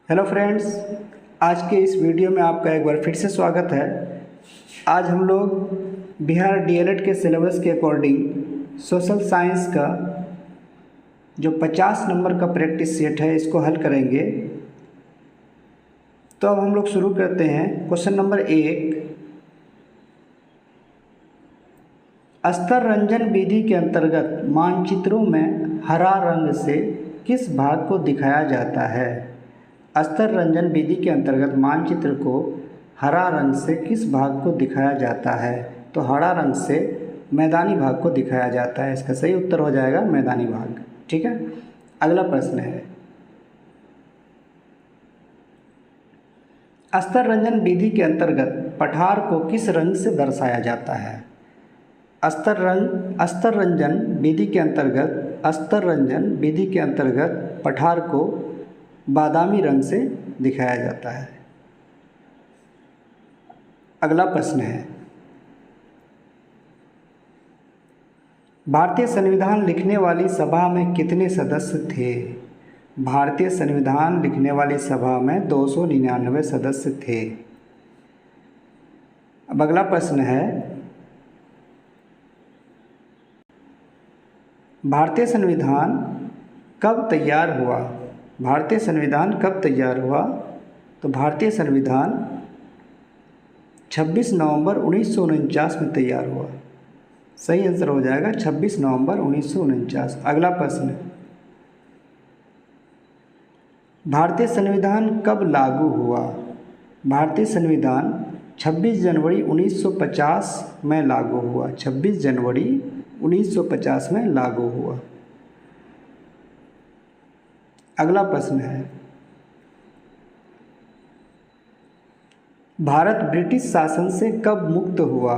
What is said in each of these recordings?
Hello friends, आज के इस वीडियो में आपका एक बार फिर से स्वागत है। आज हम लोग बिहार डीएलएड के सिलेबस के अकॉर्डिंग सोशल साइंस का जो 50 नंबर का प्रैक्टिस सेट है इसको हल करेंगे। तो अब हम लोग शुरू करते हैं। क्वेश्चन नंबर 1, स्तर रंजन विधि के अंतर्गत मानचित्रों में हरा रंग से किस भाग को दिखाया जाता है? स्तर रंजन विधि के अंतर्गत मानचित्र को हरा रंग से किस भाग को दिखाया जाता है? तो हरा रंग से मैदानी भाग को दिखाया जाता है। इसका सही उत्तर हो जाएगा मैदानी भाग। ठीक है, अगला प्रश्न है, स्तर रंजन विधि के अंतर्गत पठार को किस रंग से दर्शाया जाता है? स्तर रंजन विधि के अंतर्गत पठार को बादामी रंग से दिखाया जाता है। अगला प्रश्न है, भारतीय संविधान लिखने वाली सभा में कितने सदस्य थे? भारतीय संविधान लिखने वाली सभा में 299 सदस्य थे। अब अगला प्रश्न है, भारतीय संविधान कब तैयार हुआ? भारतीय संविधान कब तैयार हुआ? तो भारतीय संविधान 26 नवंबर 1949 में तैयार हुआ। सही आंसर हो जाएगा 26 नवंबर 1949। अगला प्रश्न, भारतीय संविधान कब लागू हुआ? भारतीय संविधान 26 जनवरी 1950 में लागू हुआ। 26 जनवरी 1950 में लागू हुआ। अगला प्रश्न है, भारत ब्रिटिश शासन से कब मुक्त हुआ?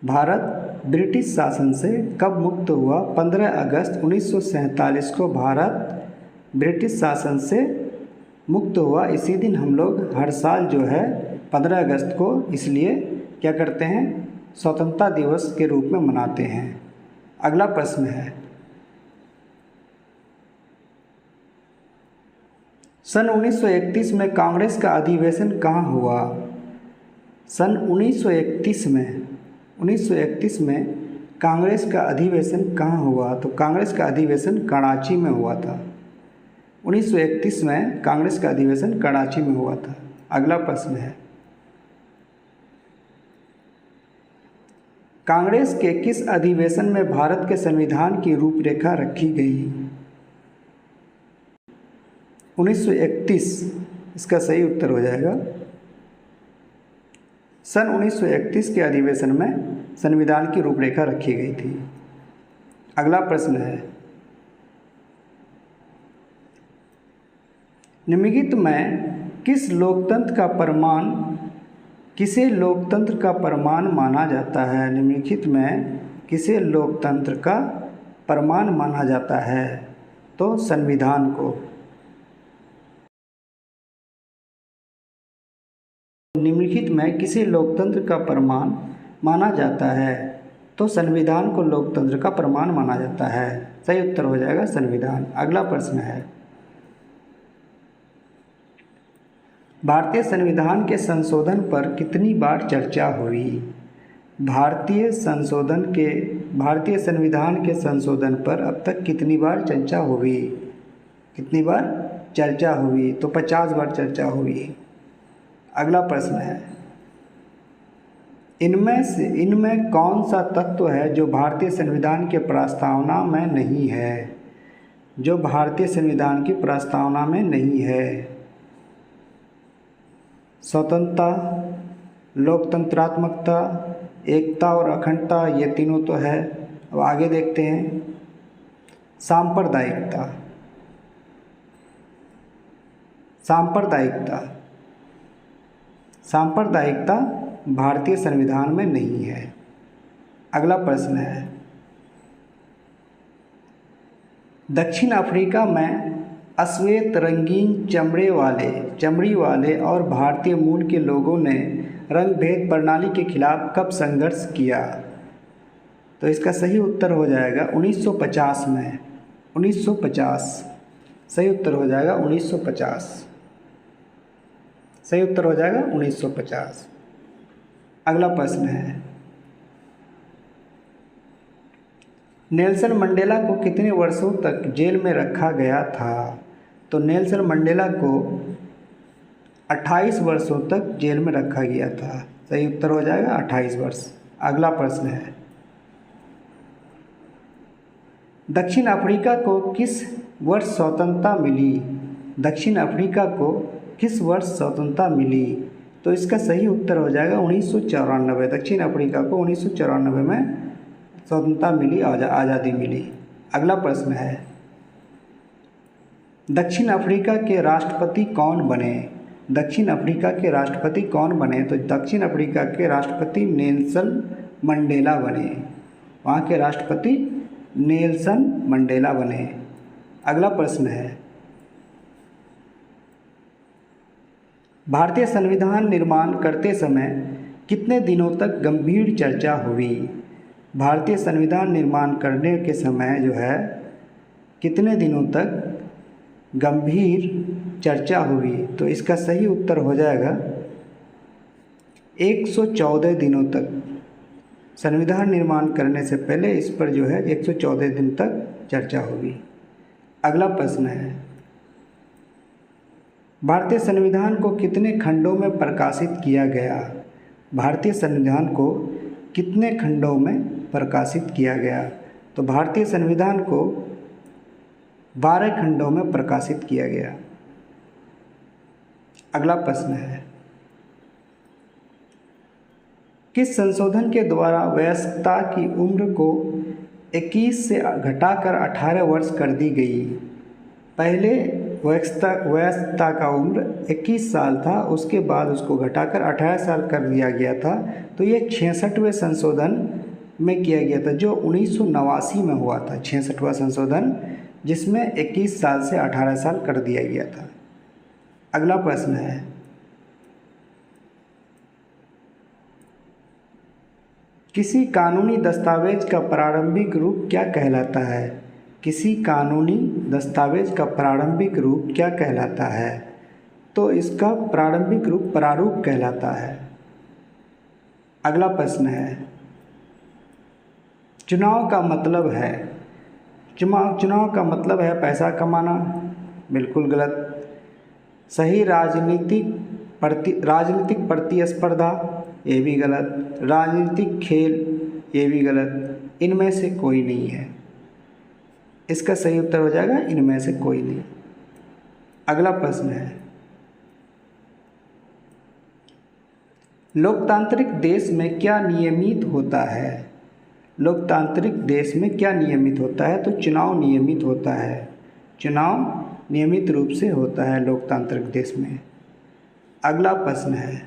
भारत ब्रिटिश शासन से कब मुक्त हुआ? 15 अगस्त 1947 को भारत ब्रिटिश शासन से मुक्त हुआ। इसी दिन हम लोग हर साल जो है 15 अगस्त को इसलिए क्या करते हैं, स्वतंत्रता दिवस के रूप में मनाते हैं। अगला प्रश्न है, सन 1931 में कांग्रेस का अधिवेशन कहाँ हुआ? सन 1931 में कांग्रेस का अधिवेशन कहाँ हुआ? तो कांग्रेस का अधिवेशन कराची में हुआ था। 1931 में कांग्रेस का अधिवेशन कराची में हुआ था। अगला प्रश्न है, कांग्रेस के किस अधिवेशन में भारत के संविधान की रूपरेखा रखी गई? 1931 इसका सही उत्तर हो जाएगा। सन 1931 के अधिवेशन में संविधान की रूपरेखा रखी गई थी। अगला प्रश्न है, निम्नलिखित में किसे लोकतंत्र का प्रमाण माना जाता है? निम्नलिखित में किसे लोकतंत्र का प्रमाण माना जाता है? तो संविधान को। निम्नलिखित में किसे लोकतंत्र का प्रमाण माना जाता है? तो संविधान को लोकतंत्र का प्रमाण माना जाता है। सही उत्तर हो जाएगा संविधान। अगला प्रश्न है, भारतीय संविधान के संशोधन पर कितनी बार चर्चा हुई? भारतीय संविधान के संशोधन पर अब तक कितनी बार चर्चा हुई? कितनी बार चर्चा हुई? तो 50 बार चर्चा हुई। अगला प्रश्न है, इनमें कौन सा तत्व है जो भारतीय संविधान के प्रस्तावना में नहीं है? जो भारतीय संविधान की प्रस्तावना में नहीं है? स्वतंत्रता, लोकतंत्रात्मकता, एकता और अखंडता, ये तीनों तो है। अब आगे देखते हैं, सांप्रदायिकता भारतीय संविधान में नहीं है। अगला प्रश्न है, दक्षिण अफ्रीका में अश्वेत रंगीन चमड़ी वाले और भारतीय मूल के लोगों ने रंग भेद प्रणाली के खिलाफ कब संघर्ष किया? तो इसका सही उत्तर हो जाएगा 1950 में। 1950 सही उत्तर हो जाएगा 1950। सही उत्तर हो जाएगा 1950। अगला प्रश्न है, नेल्सन मंडेला को कितने वर्षों तक जेल में रखा गया था? तो नेल्सन मंडेला को 28 वर्षों तक जेल में रखा गया था। सही उत्तर हो जाएगा 28 वर्ष। अगला प्रश्न है, दक्षिण अफ्रीका को किस वर्ष स्वतंत्रता मिली? दक्षिण अफ्रीका को किस वर्ष स्वतंत्रता मिली? तो इसका सही उत्तर हो जाएगा 1994। दक्षिण अफ्रीका को 1994 में स्वतंत्रता मिली, आज़ादी मिली। अगला प्रश्न है, दक्षिण अफ्रीका के राष्ट्रपति कौन बने? दक्षिण अफ्रीका के राष्ट्रपति कौन बने? तो दक्षिण अफ्रीका के राष्ट्रपति नेल्सन मंडेला बने। वहाँ के राष्ट्रपति नेल्सन मंडेला बने। अगला प्रश्न है, भारतीय संविधान निर्माण करते समय कितने दिनों तक गंभीर चर्चा हुई? भारतीय संविधान निर्माण करने के समय जो है कितने दिनों तक गंभीर चर्चा हुई? तो इसका सही उत्तर हो जाएगा 114 दिनों तक। संविधान निर्माण करने से पहले इस पर जो है 114 दिन तक चर्चा होगी। अगला प्रश्न है, भारतीय संविधान को कितने खंडों में प्रकाशित किया गया? भारतीय संविधान को कितने खंडों में प्रकाशित किया गया? तो भारतीय संविधान को 12 खंडों में प्रकाशित किया गया। अगला प्रश्न है, किस संशोधन के द्वारा वयस्कता की उम्र को 21 से घटाकर 18 वर्ष कर दी गई? पहले वयस्कता का उम्र 21 साल था, उसके बाद उसको घटाकर 18 साल कर दिया गया था। तो ये 66वें संशोधन में किया गया था, जो 1989 में हुआ था। 66वां संशोधन, जिसमें 21 साल से 18 साल कर दिया गया था। अगला प्रश्न है, किसी कानूनी दस्तावेज का प्रारंभिक रूप क्या कहलाता है? किसी कानूनी दस्तावेज का प्रारंभिक रूप क्या कहलाता है? तो इसका प्रारंभिक रूप प्रारूप कहलाता है। अगला प्रश्न है, चुनाव का मतलब है? चुनाव का मतलब है पैसा कमाना। बिल्कुल गलत। सही राजनीतिक प्रतिस्पर्धा, ये भी गलत। राजनीतिक खेल, ये भी गलत। इनमें से कोई नहीं है। इसका सही उत्तर हो जाएगा इनमें से कोई नहीं। अगला प्रश्न है, लोकतांत्रिक देश में क्या नियमित होता है? लोकतांत्रिक देश में क्या नियमित होता है? तो चुनाव नियमित होता है। चुनाव नियमित रूप से होता है लोकतांत्रिक देश में। अगला प्रश्न है,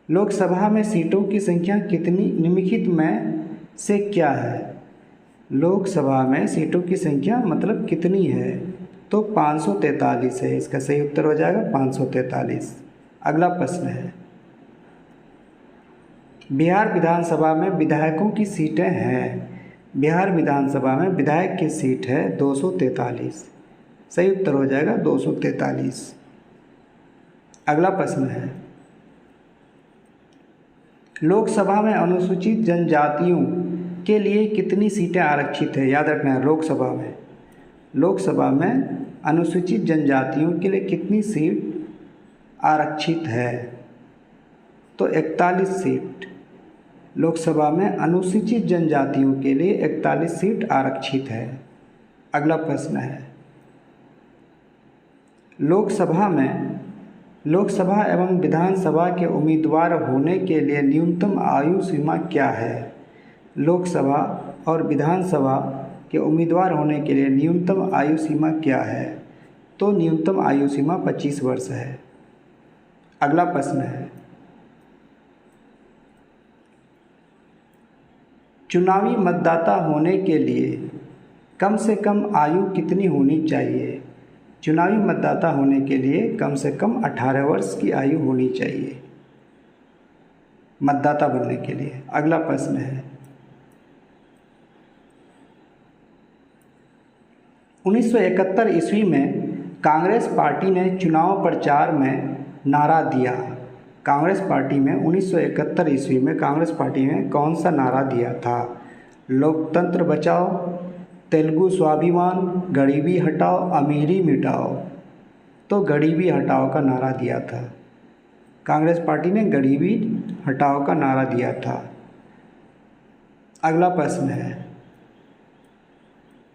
लोकसभा में सीटों की संख्या कितनी निम्नलिखित में से क्या है? लोकसभा में सीटों की संख्या मतलब कितनी है? तो 543 है। इसका सही उत्तर हो जाएगा 543। अगला प्रश्न है, बिहार विधानसभा में विधायकों की सीटें हैं। बिहार विधानसभा में विधायक की सीट है 243। सही उत्तर हो जाएगा 243। अगला प्रश्न है, लोकसभा में अनुसूचित जनजातियों के लिए कितनी सीटें आरक्षित है? याद रखना है, लोकसभा में अनुसूचित जनजातियों के लिए कितनी सीट आरक्षित है? तो 41 सीट। लोकसभा में अनुसूचित जनजातियों के लिए 41 सीट आरक्षित है। अगला प्रश्न है, लोकसभा एवं विधानसभा के उम्मीदवार होने के लिए न्यूनतम आयु सीमा क्या है? लोकसभा और विधानसभा के उम्मीदवार होने के लिए न्यूनतम आयु सीमा क्या है? तो न्यूनतम आयु सीमा 25 वर्ष है। अगला प्रश्न है, चुनावी मतदाता होने के लिए कम से कम आयु कितनी होनी चाहिए? चुनावी मतदाता होने के लिए कम से कम 18 वर्ष की आयु होनी चाहिए मतदाता बनने के लिए। अगला प्रश्न है, 1971 ईस्वी में कांग्रेस पार्टी ने चुनाव प्रचार में नारा दिया। कांग्रेस पार्टी में 1971 ईस्वी में कांग्रेस पार्टी ने कौन सा नारा दिया था? लोकतंत्र बचाओ, तेलुगु स्वाभिमान, गरीबी हटाओ, अमीरी मिटाओ। तो गरीबी हटाओ का नारा दिया था। कांग्रेस पार्टी ने गरीबी हटाओ का नारा दिया था। अगला प्रश्न है,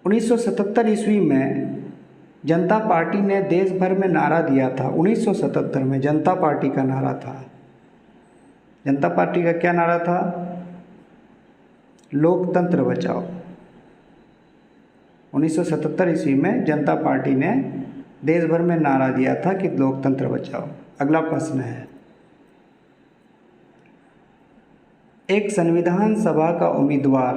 1977 ईस्वी में जनता पार्टी ने देश भर में नारा दिया था। 1977 में जनता पार्टी का नारा था। जनता पार्टी का क्या नारा था? लोकतंत्र बचाओ। 1977 ईस्वी में जनता पार्टी ने देश भर में नारा दिया था कि लोकतंत्र बचाओ। अगला प्रश्न है, एक संविधान सभा का उम्मीदवार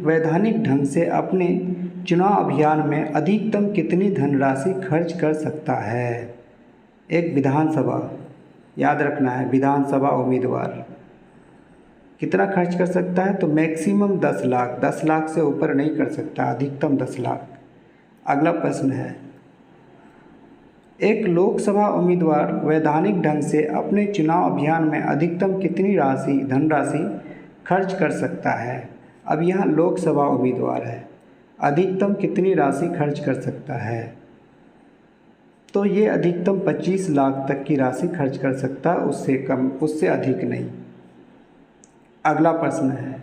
वैधानिक ढंग से अपने चुनाव अभियान में अधिकतम कितनी धनराशि खर्च कर सकता है? एक विधानसभा, याद रखना है, विधानसभा उम्मीदवार कितना खर्च कर सकता है? तो मैक्सिमम 10 लाख, 10 लाख से ऊपर नहीं कर सकता, अधिकतम 10 लाख। अगला प्रश्न है, एक लोकसभा उम्मीदवार वैधानिक ढंग से अपने चुनाव अभियान में अधिकतम कितनी धनराशि खर्च कर सकता है? अब यहाँ लोकसभा उम्मीदवार है, अधिकतम कितनी राशि खर्च कर सकता है? तो ये अधिकतम 25 लाख तक की राशि खर्च कर सकता है, उससे कम, उससे अधिक नहीं। अगला प्रश्न है,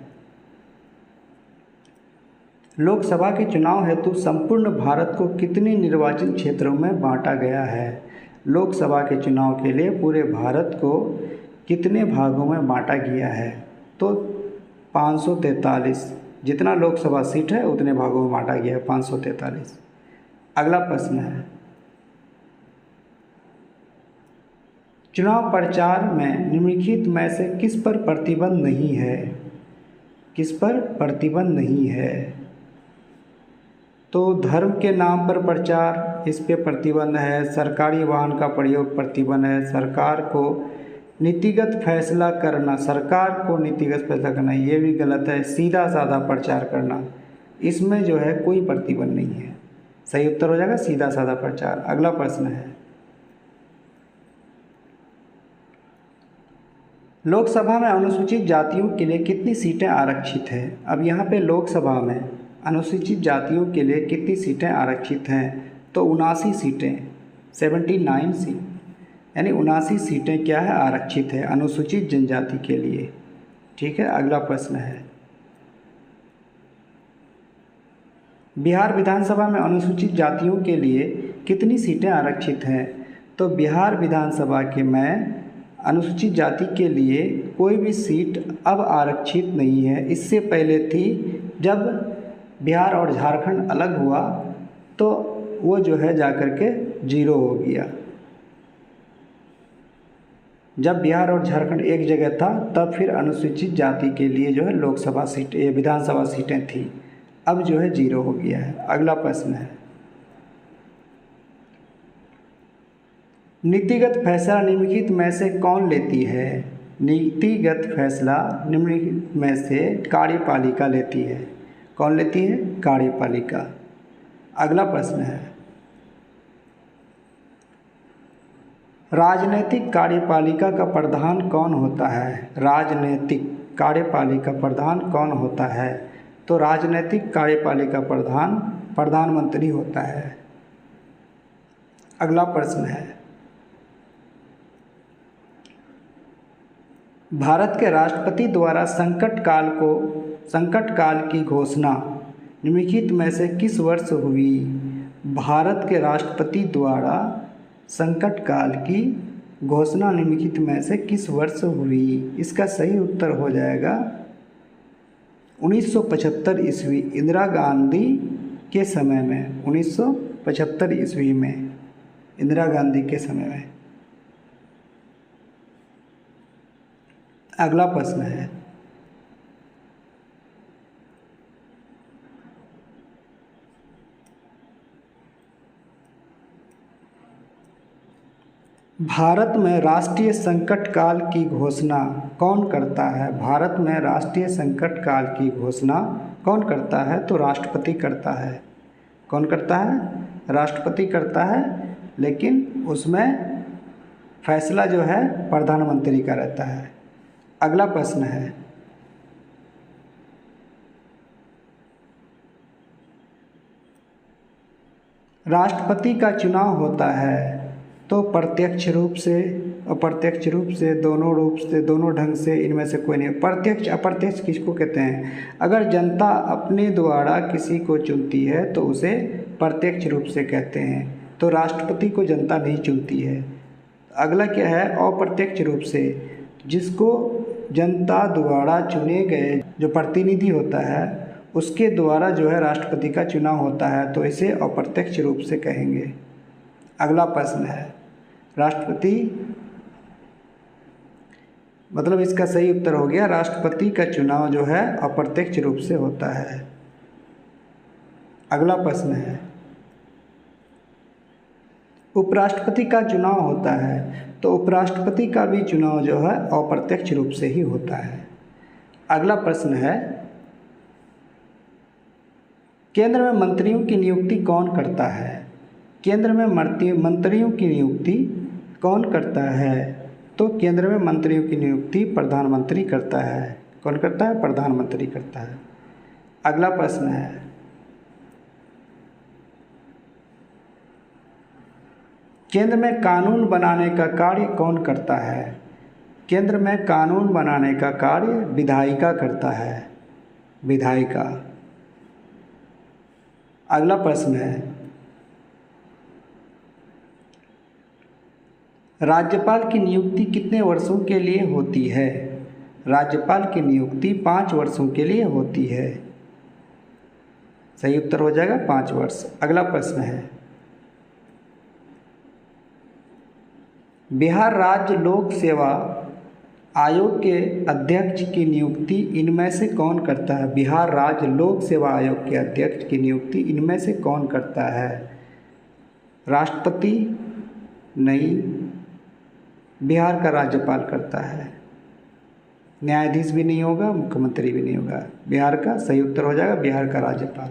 लोकसभा के चुनाव हेतु संपूर्ण भारत को कितने निर्वाचन क्षेत्रों में बांटा गया है? लोकसभा के चुनाव के लिए पूरे भारत को कितने भागों में बांटा गया है? तो 543, जितना लोकसभा सीट है उतने भागों में बांटा गया है, 543। अगला प्रश्न है, चुनाव प्रचार में निम्नलिखित में से किस पर प्रतिबंध नहीं है? किस पर प्रतिबंध नहीं है? तो धर्म के नाम पर प्रचार, इस पे प्रतिबंध है। सरकारी वाहन का प्रयोग प्रतिबंध है। सरकार को नीतिगत फैसला करना, ये भी गलत है। सीधा साधा प्रचार करना, इसमें जो है कोई प्रतिबंध नहीं है। सही उत्तर हो जाएगा सीधा साधा प्रचार। अगला प्रश्न है, लोकसभा में अनुसूचित जातियों के लिए कितनी सीटें आरक्षित हैं? अब यहाँ पे लोकसभा में अनुसूचित जातियों के लिए कितनी सीटें आरक्षित हैं? तो 79 सीटें, 79 सीट, यानी 79 सीटें क्या है? आरक्षित है अनुसूचित जनजाति के लिए। ठीक है। अगला प्रश्न है, बिहार विधानसभा में अनुसूचित जातियों के लिए कितनी सीटें आरक्षित हैं? तो बिहार विधानसभा के में अनुसूचित जाति के लिए कोई भी सीट अब आरक्षित नहीं है। इससे पहले थी, जब बिहार और झारखंड अलग हुआ तो वो जो है जाकर के 0 हो गया। जब बिहार और झारखंड एक जगह था तब फिर अनुसूचित जाति के लिए जो है लोकसभा सीट, ये विधानसभा सीटें थी, अब जो है 0 हो गया है। अगला प्रश्न है, नीतिगत फैसला निम्नलिखित में से कौन लेती है? नीतिगत फैसला निम्नलिखित में से कार्यपालिका लेती है। कौन लेती है? कार्यपालिका। अगला प्रश्न है, राजनैतिक कार्यपालिका का प्रधान कौन होता है? राजनैतिक कार्यपालिका प्रधान कौन होता है? तो राजनैतिक कार्यपालिका प्रधान प्रधानमंत्री होता है। अगला प्रश्न है, भारत के राष्ट्रपति द्वारा संकट काल की घोषणा निम्नलिखित में से किस वर्ष हुई? भारत के राष्ट्रपति द्वारा संकट काल की घोषणा निम्नलिखित में से किस वर्ष हुई? इसका सही उत्तर हो जाएगा 1975 ईस्वी, इंदिरा गांधी के समय में। 1975 ईस्वी में इंदिरा गांधी के समय में। अगला प्रश्न है, भारत में राष्ट्रीय संकट काल की घोषणा कौन करता है? भारत में राष्ट्रीय संकट काल की घोषणा कौन करता है? तो राष्ट्रपति करता है। कौन करता है? राष्ट्रपति करता है, लेकिन उसमें फैसला जो है प्रधानमंत्री का रहता है। अगला प्रश्न है, राष्ट्रपति का चुनाव होता है तो प्रत्यक्ष रूप से, अप्रत्यक्ष रूप से, दोनों रूप से, दोनों ढंग से, इनमें से कोई नहीं। प्रत्यक्ष अप्रत्यक्ष किसको कहते हैं? अगर जनता अपने द्वारा किसी को चुनती है तो उसे प्रत्यक्ष रूप से कहते हैं। तो राष्ट्रपति को जनता नहीं चुनती है। अगला क्या है? अप्रत्यक्ष रूप से, जिसको जनता द्वारा चुने गए जो प्रतिनिधि होता है उसके द्वारा जो है राष्ट्रपति का चुनाव होता है, तो इसे अप्रत्यक्ष रूप से कहेंगे। अगला प्रश्न है, राष्ट्रपति मतलब इसका सही उत्तर हो गया, राष्ट्रपति का चुनाव जो है अप्रत्यक्ष रूप से होता है। अगला प्रश्न है, उपराष्ट्रपति का चुनाव होता है तो उपराष्ट्रपति का भी चुनाव जो है अप्रत्यक्ष रूप से ही होता है। अगला प्रश्न है, केंद्र में मंत्रियों की नियुक्ति कौन करता है? केंद्र में मंत्रियों की नियुक्ति कौन करता है? तो केंद्र में मंत्रियों की नियुक्ति प्रधानमंत्री करता है। कौन करता है? प्रधानमंत्री करता है। अगला प्रश्न है, केंद्र में कानून बनाने का कार्य कौन करता है? केंद्र में कानून बनाने का कार्य विधायिका करता है। विधायिका। अगला प्रश्न है, राज्यपाल की नियुक्ति कितने वर्षों के लिए होती है? राज्यपाल की नियुक्ति 5 वर्षों के लिए होती है। सही उत्तर हो जाएगा 5 वर्ष। अगला प्रश्न है, बिहार राज्य लोक सेवा आयोग के अध्यक्ष की नियुक्ति इनमें से कौन करता है? बिहार राज्य लोक सेवा आयोग के अध्यक्ष की नियुक्ति इनमें से कौन करता है? राष्ट्रपति? नहीं, बिहार का राज्यपाल करता है। न्यायाधीश भी नहीं होगा, मुख्यमंत्री भी नहीं होगा। बिहार का सही उत्तर हो जाएगा बिहार का राज्यपाल।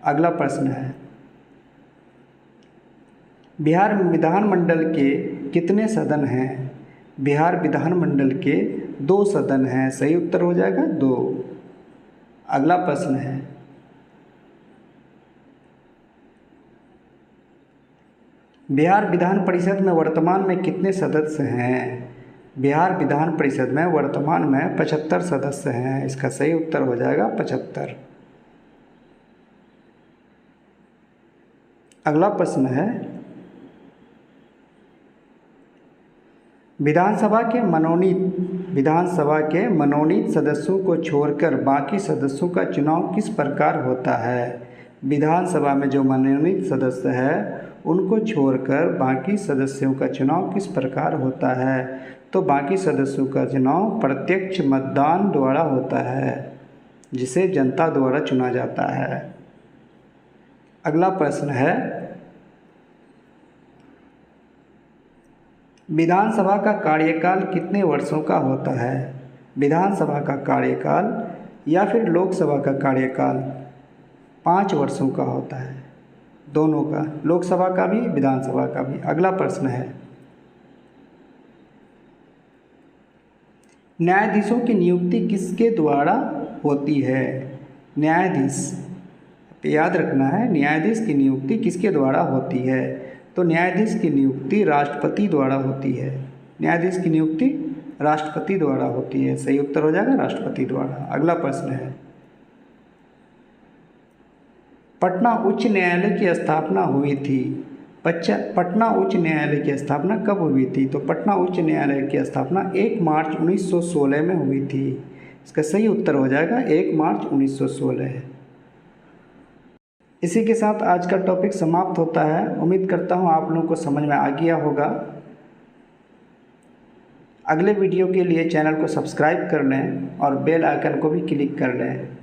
अगला प्रश्न है, बिहार विधानमंडल के कितने सदन हैं? बिहार विधानमंडल के 2 सदन हैं। सही उत्तर हो जाएगा 2। अगला प्रश्न है, बिहार विधान परिषद में वर्तमान में कितने सदस्य हैं? बिहार विधान परिषद में वर्तमान में 75 सदस्य हैं। इसका सही उत्तर हो जाएगा 75। अगला प्रश्न है, विधानसभा के मनोनीत सदस्यों को छोड़कर बाकी सदस्यों का चुनाव किस प्रकार होता है? विधानसभा में जो मनोनीत सदस्य है उनको छोड़कर बाकी सदस्यों का चुनाव किस प्रकार होता है? तो बाकी सदस्यों का चुनाव प्रत्यक्ष मतदान द्वारा होता है, जिसे जनता द्वारा चुना जाता है। अगला प्रश्न है, विधानसभा का कार्यकाल कितने वर्षों का होता है? विधानसभा का कार्यकाल या फिर लोकसभा का कार्यकाल 5 वर्षों का होता है। दोनों का, लोकसभा का भी विधानसभा का भी। अगला प्रश्न है, न्यायाधीशों की नियुक्ति किसके द्वारा होती है? न्यायाधीश, याद रखना है, न्यायाधीश की नियुक्ति किसके द्वारा होती है? तो न्यायाधीश की नियुक्ति राष्ट्रपति द्वारा होती है। न्यायाधीश की नियुक्ति राष्ट्रपति द्वारा होती है। सही उत्तर हो जाएगा राष्ट्रपति द्वारा। अगला प्रश्न है, पटना उच्च न्यायालय की स्थापना हुई थी। पटना उच्च न्यायालय की स्थापना कब हुई थी? तो पटना उच्च न्यायालय की स्थापना 1 मार्च 1916 में हुई थी। इसका सही उत्तर हो जाएगा 1 मार्च 1916। इसी के साथ आज का टॉपिक समाप्त होता है। उम्मीद करता हूँ आप लोगों को समझ में आ गया होगा। अगले वीडियो के लिए चैनल को सब्सक्राइब कर लें और बेल आइकन को भी क्लिक कर लें।